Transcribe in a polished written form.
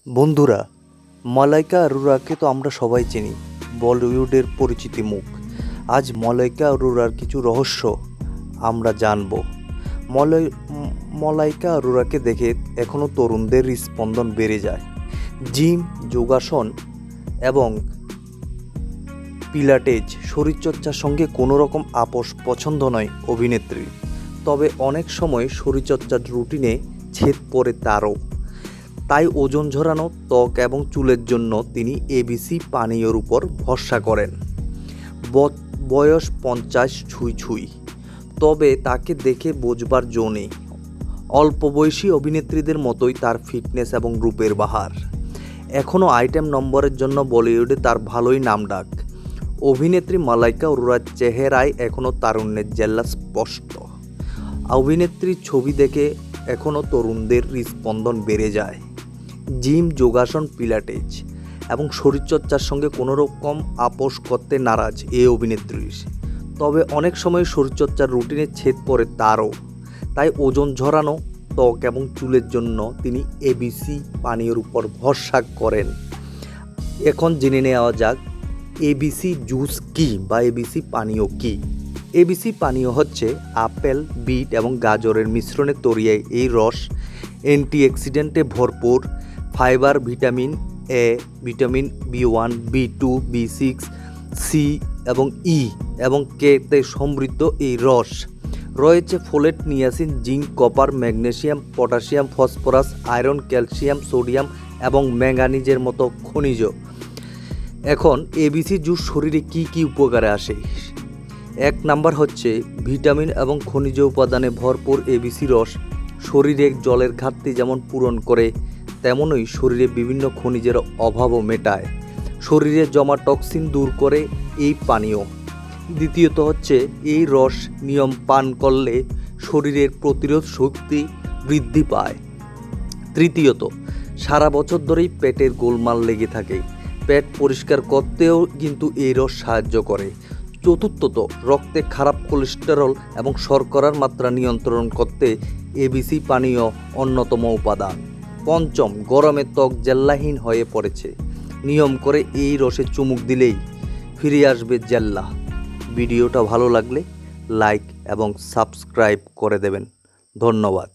বন্ধুরা, মালাইকা অরোরাকে তো আমরা সবাই চিনি, বলিউডের পরিচিত মুখ। আজ মালাইকা অরোরার কিছু রহস্য আমরা জানব। মালাইকা অরোরাকে দেখে এখনও তরুণদের হৃৎস্পন্দন বেড়ে যায়। জিম, যোগাসন এবং পিলাটেজ শরীরচর্চার সঙ্গে কোনো রকম আপোষ পছন্দ নয় অভিনেত্রীর। তবে অনেক সময় শরীরচর্চার রুটিনে ছেদ পড়ে তারও। তাই ওজন ঝরানো, ত্বক এবং চুলের জন্য তিনি এবিসি পানীয়র উপর ভরসা করেন। বয়স 50 ছুঁই, তবে তাকে দেখে বোঝবার জো নেই। অল্প বয়সী অভিনেত্রীদের মতোই তার ফিটনেস এবং রূপের বাহার। এখনও আইটেম নম্বরের জন্য বলিউডে তার ভালোই নামডাক। অভিনেত্রী মালাইকা অরোরার চেহারায় এখনও তারুণ্যের জেল্লা স্পষ্ট। অভিনেত্রীর ছবি দেখে এখনও তরুণদের হৃৎস্পন্দন বেড়ে যায়। জিম, যোগাসন, পিলাটেজ এবং শরীরচর্চার সঙ্গে কোনো রকম আপোষ করতে নারাজ এই অভিনেত্রীর। তবে অনেক সময় শরীরচর্চার রুটিনে ছেদ পড়ে তারও। তাই ওজন ঝরানো, ত্বক এবং চুলের জন্য তিনি এবিসি পানীয়র উপর ভরসা করেন। এখন জেনে নেওয়া যাক এবিসি জুস কী বা এবিসি পানীয় কী। এবিসি পানীয় হচ্ছে আপেল, বিট এবং গাজরের মিশ্রণে তৈরি এই রস। অ্যান্টিঅক্সিডেন্টে ভরপুর, fibre, vitamin A, vitamin B1, B2, B6, C এবং ই এবং কে-তে সমৃদ্ধ এই রস। রয়েছে folate, niacin, zinc, copper, magnesium, potassium, phosphorus, iron, calcium, sodium এবং ম্যাঙ্গানিজের মতো খনিজ। এখন এবিসি জুস শরীরে কী কী উপকারে আসে? 1 নাম্বার হচ্ছে ভিটামিন এবং খনিজ উপাদানে ভরপুর এবিসি রস শরীরে জলের ঘাটতি যেমন পূরণ করে, তেমনই শরীরে বিভিন্ন খনিজের অভাবও মেটায়। শরীরে জমা টক্সিন দূর করে এই পানীয়। দ্বিতীয়ত হচ্ছে এই রস নিয়ম পান করলে শরীরের প্রতিরোধ শক্তি বৃদ্ধি পায়। তৃতীয়ত, সারা বছর ধরেই পেটের গোলমাল লেগে থাকে, পেট পরিষ্কার করতেও কিন্তু এই রস সাহায্য করে। চতুর্থত, রক্তে খারাপ কোলেস্টেরল এবং শর্করার মাত্রা নিয়ন্ত্রণ করতে এবিসি পানীয় অন্যতম উপাদান। পঞ্চম, গরমে ত্বক জেল্লাহীন হয়ে পড়েছে, নিয়ম করে এই রসে চুমুক দিলেই ফিরে আসবে জেল্লা। ভিডিওটা ভালো লাগলে লাইক এবং সাবস্ক্রাইব করে দেবেন। ধন্যবাদ।